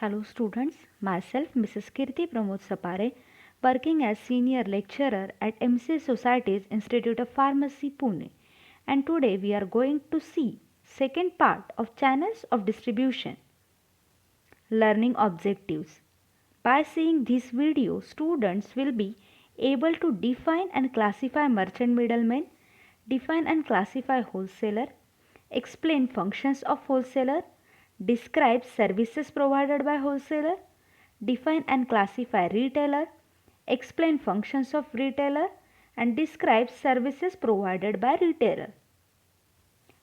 Hello students, myself Mrs. Kirti Pramod Sapare, working as Senior Lecturer at MC Society's Institute of Pharmacy, Pune. And today we are going to see second part of Channels of Distribution. Learning Objectives. By seeing this video, students will be able to define and classify merchant middlemen, define and classify wholesaler, explain functions of wholesaler, describe services provided by wholesaler, define and classify retailer, explain functions of retailer, and describe services provided by retailer.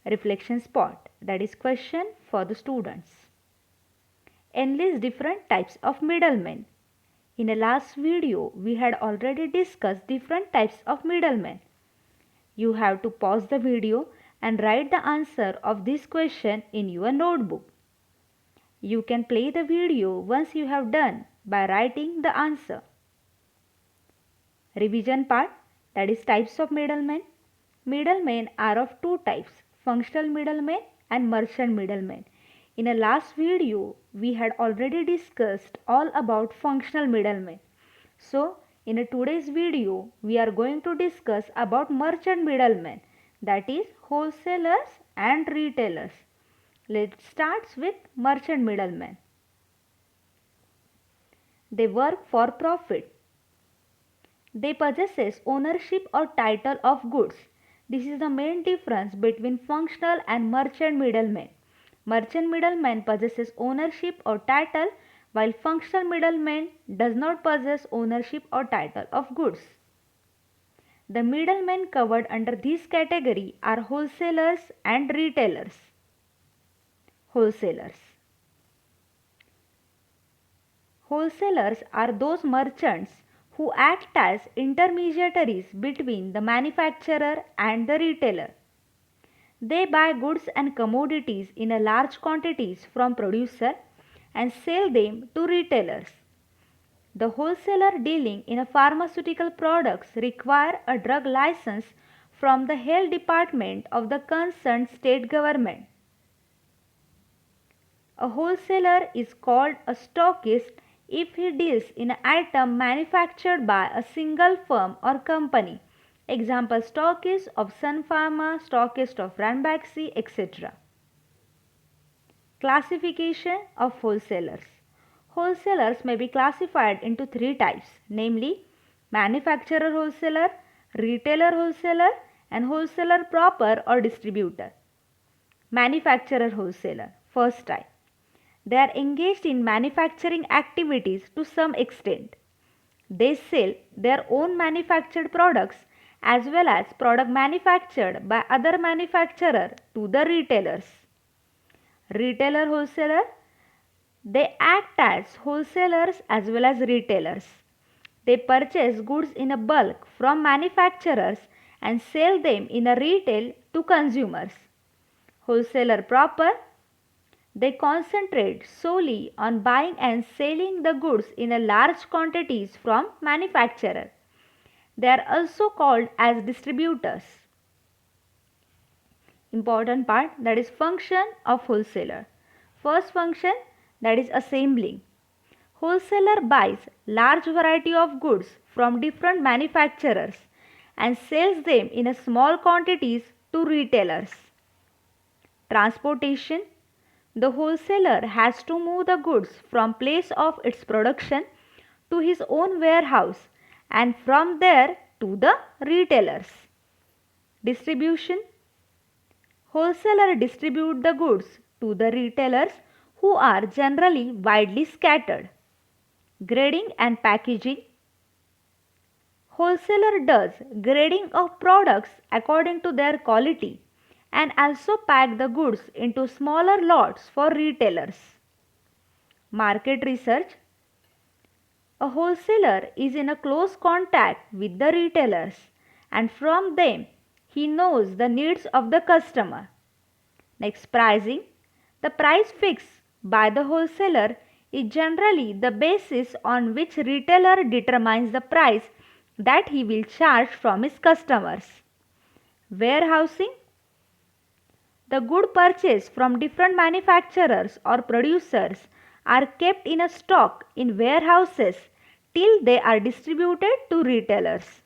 Reflection spot, that is question for the students. Enlist different types of middlemen. In a last video, we had already discussed different types of middlemen. You have to pause the video and write the answer of this question in your notebook. You can play the video once you have done by writing the answer. Revision part, that is types of middlemen. Middlemen are of two types, functional middlemen and merchant middlemen. In a last video, we had already discussed all about functional middlemen. So, in today's video, we are going to discuss about merchant middlemen, that is wholesalers and retailers. Let's start with merchant middlemen. They work for profit. They possess ownership or title of goods. This is the main difference between functional and merchant middlemen. Merchant middleman possesses ownership or title, while functional middleman does not possess ownership or title of goods. The middlemen covered under this category are wholesalers and retailers. Wholesalers. Wholesalers are those merchants who act as intermediaries between the manufacturer and the retailer. They buy goods and commodities in a large quantities from producer and sell them to retailers. The wholesaler dealing in a pharmaceutical products require a drug license from the health department of the concerned state government. A wholesaler is called a stockist if he deals in an item manufactured by a single firm or company. Example, stockist of Sun Pharma, stockist of Ranbaxy, etc. Classification of wholesalers. Wholesalers may be classified into three types, namely manufacturer wholesaler, retailer wholesaler, and wholesaler proper or distributor. Manufacturer wholesaler, first type. They are engaged in manufacturing activities to some extent. They sell their own manufactured products as well as product manufactured by other manufacturer to the retailers. Retailer wholesaler, they act as wholesalers as well as retailers. They purchase goods in a bulk from manufacturers and sell them in a retail to consumers. Wholesaler proper, they concentrate solely on buying and selling the goods in a large quantities from manufacturer. They are also called as distributors. Important part, that is function of wholesaler. First function, that is assembling. Wholesaler buys large variety of goods from different manufacturers and sells them in a small quantities to retailers. Transportation. The wholesaler has to move the goods from place of its production to his own warehouse and from there to the retailers. Distribution. Wholesaler distribute the goods to the retailers who are generally widely scattered. Grading and packaging. Wholesaler does grading of products according to their quality and also pack the goods into smaller lots for retailers. Market research. A wholesaler is in a close contact with the retailers and from them he knows the needs of the customer. Next, pricing. The price fixed by the wholesaler is generally the basis on which retailer determines the price that he will charge from his customers. Warehousing. The good purchased from different manufacturers or producers are kept in a stock in warehouses till they are distributed to retailers.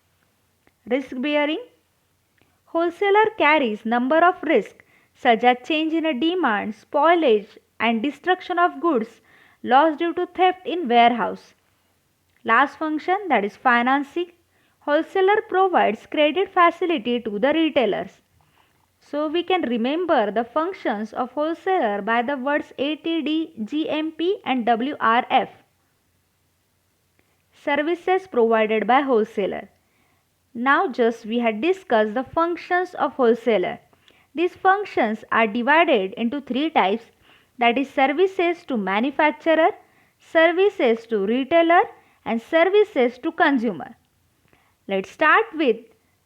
Risk bearing. Wholesaler carries number of risks such as change in a demand, spoilage and destruction of goods lost due to theft in warehouse. Last function, that is financing. Wholesaler provides credit facility to the retailers. So we can remember the functions of wholesaler by the words ATD, GMP and WRF. Services provided by wholesaler. Now just we had discussed the functions of wholesaler. These functions are divided into three types, that is services to manufacturer, services to retailer and services to consumer. Let's start with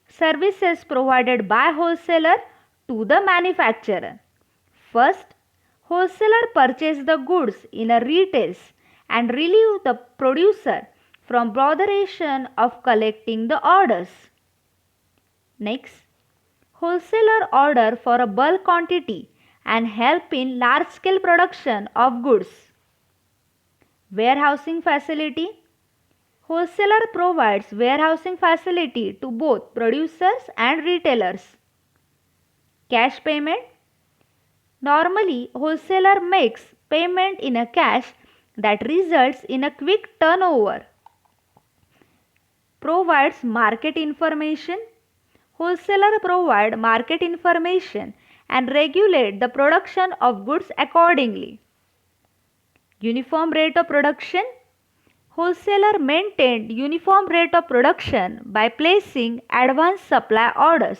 services provided by wholesaler to the manufacturer. First, wholesaler purchases the goods in a retails and relieve the producer from botheration of collecting the orders. Next, wholesaler order for a bulk quantity and help in large scale production of goods. Warehousing facility. Wholesaler provides warehousing facility to both producers and retailers. Cash payment. Normally, wholesaler makes payment in a cash that results in a quick turnover. Provides market information. Wholesaler provide market information and regulate the production of goods accordingly. Uniform rate of production. Wholesaler maintained uniform rate of production by placing advance supply orders.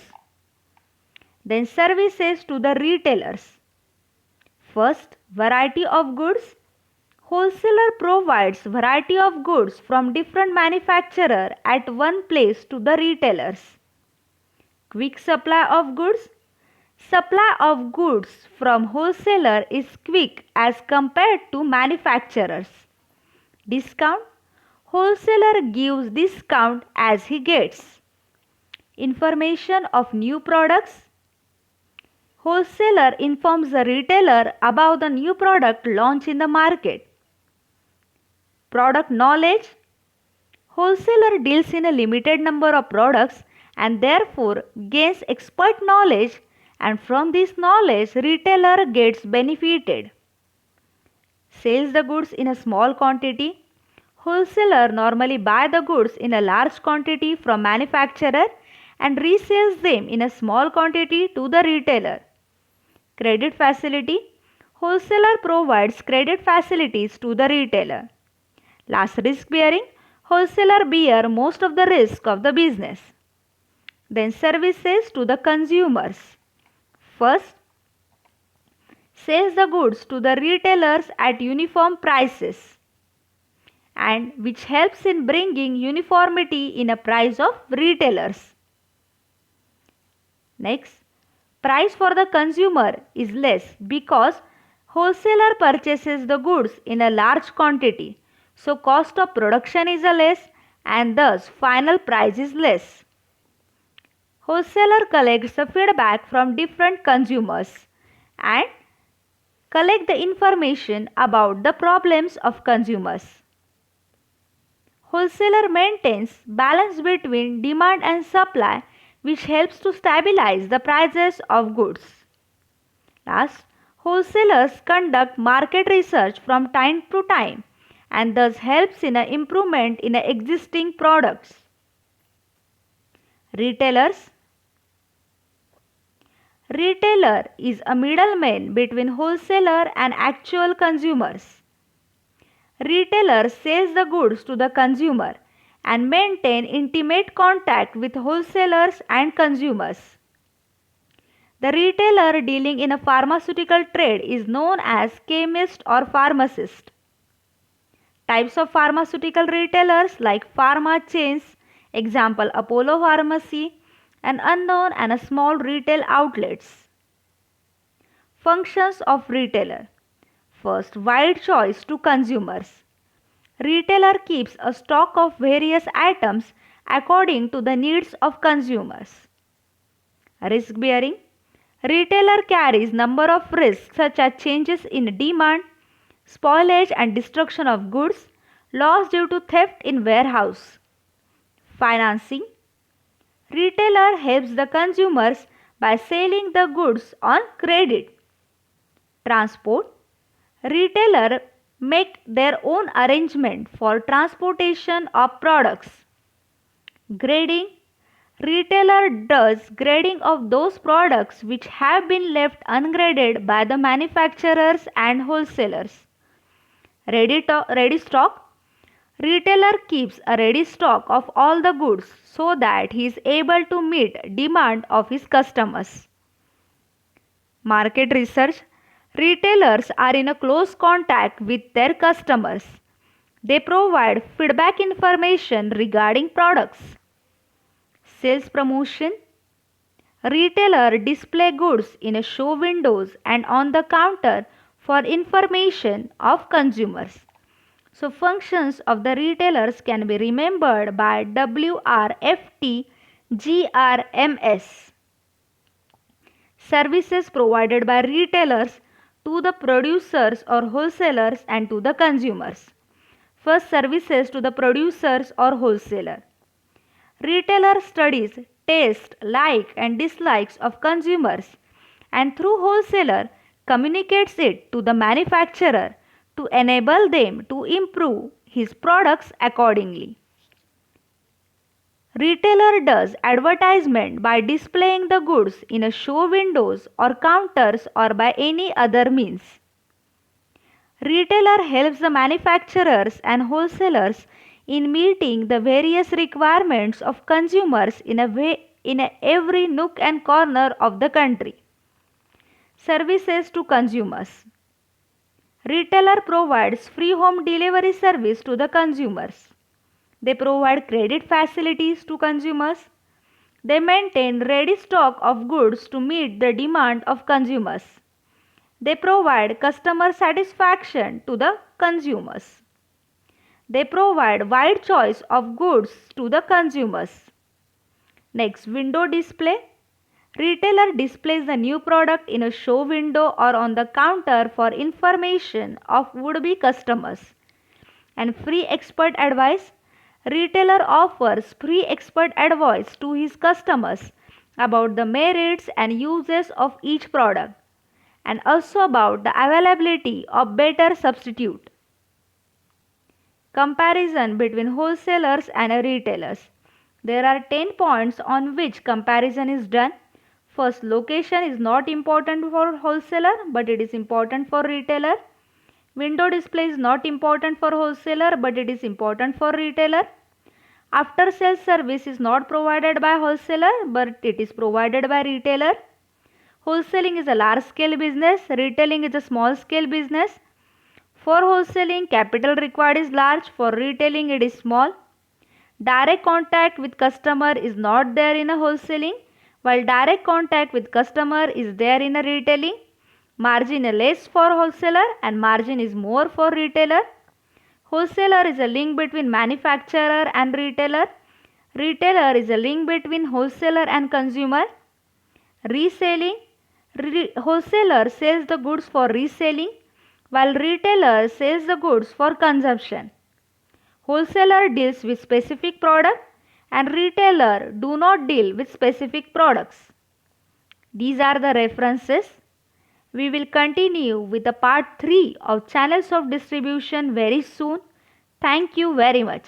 Then services to the retailers. First, variety of goods. Wholesaler provides variety of goods from different manufacturer at one place to the retailers. Quick supply of goods. Supply of goods from wholesaler is quick as compared to manufacturers. Discount. Wholesaler gives discount as he gets. Information of new products. Wholesaler informs the retailer about the new product launched in the market. Product knowledge. Wholesaler deals in a limited number of products and therefore gains expert knowledge, and from this knowledge retailer gets benefited. Sells the goods in a small quantity. Wholesaler normally buy the goods in a large quantity from manufacturer and resells them in a small quantity to the retailer. Credit facility. Wholesaler provides credit facilities to the retailer. Last, risk bearing. Wholesaler bear most of the risk of the business. Then services to the consumers. First, sells the goods to the retailers at uniform prices, and which helps in bringing uniformity in a price of retailers. Next, price for the consumer is less because wholesaler purchases the goods in a large quantity, so cost of production is less and thus final price is less. Wholesaler collects the feedback from different consumers and collect the information about the problems of consumers. Wholesaler maintains balance between demand and supply, which helps to stabilize the prices of goods. Last, wholesalers conduct market research from time to time and thus helps in an improvement in existing products. Retailers. Retailer is a middleman between wholesaler and actual consumers. Retailer sells the goods to the consumer and maintain intimate contact with wholesalers and consumers. The retailer dealing in a pharmaceutical trade is known as chemist or pharmacist. Types of pharmaceutical retailers like pharma chains, example Apollo Pharmacy, and unknown and small retail outlets. Functions of retailer. First, wide choice to consumers. Retailer keeps a stock of various items according to the needs of consumers. Risk bearing. Retailer carries number of risks such as changes in demand, spoilage and destruction of goods, loss due to theft in warehouse. Financing. Retailer helps the consumers by selling the goods on credit. Transport. Retailer make their own arrangement for transportation of products. Grading. Retailer does grading of those products which have been left ungraded by the manufacturers and wholesalers. Ready stock. Retailer keeps a ready stock of all the goods so that he is able to meet demand of his customers. Market research. Retailers are in a close contact with their customers. They provide feedback information regarding products. Sales promotion. Retailer display goods in a show windows and on the counter for information of consumers. So functions of the retailers can be remembered by WRFT GRMS. Services provided by retailers to the producers or wholesalers and to the consumers. First, services to the producers or wholesaler. Retailer studies, taste, like and dislikes of consumers and through wholesaler communicates it to the manufacturer to enable them to improve his products accordingly. Retailer does advertisement by displaying the goods in a show windows or counters or by any other means. Retailer helps the manufacturers and wholesalers in meeting the various requirements of consumers in every nook and corner of the country. Services to consumers. Retailer provides free home delivery service to the consumers. They provide credit facilities to consumers. They maintain ready stock of goods to meet the demand of consumers. They provide customer satisfaction to the consumers. They provide wide choice of goods to the consumers. Next, window display. Retailer displays the new product in a show window or on the counter for information of would-be customers. And free expert advice. Retailer offers free expert advice to his customers about the merits and uses of each product and also about the availability of better substitute. Comparison between wholesalers and retailers. There are 10 points on which comparison is done. First, location is not important for wholesaler but it is important for retailer. Window display is not important for wholesaler but it is important for retailer. After sales service is not provided by wholesaler but it is provided by retailer. Wholesaling is a large scale business, retailing is a small scale business. For wholesaling, capital required is large, for retailing it is small. Direct contact with customer is not there in a wholesaling, while direct contact with customer is there in a retailing. Margin is less for wholesaler and margin is more for retailer. Wholesaler is a link between manufacturer and retailer. Retailer is a link between wholesaler and consumer. Reselling. Wholesaler sells the goods for reselling while retailer sells the goods for consumption. Wholesaler deals with specific product and retailer do not deal with specific products. These are the references. We will continue with the part 3 of channels of distribution very soon. Thank you very much.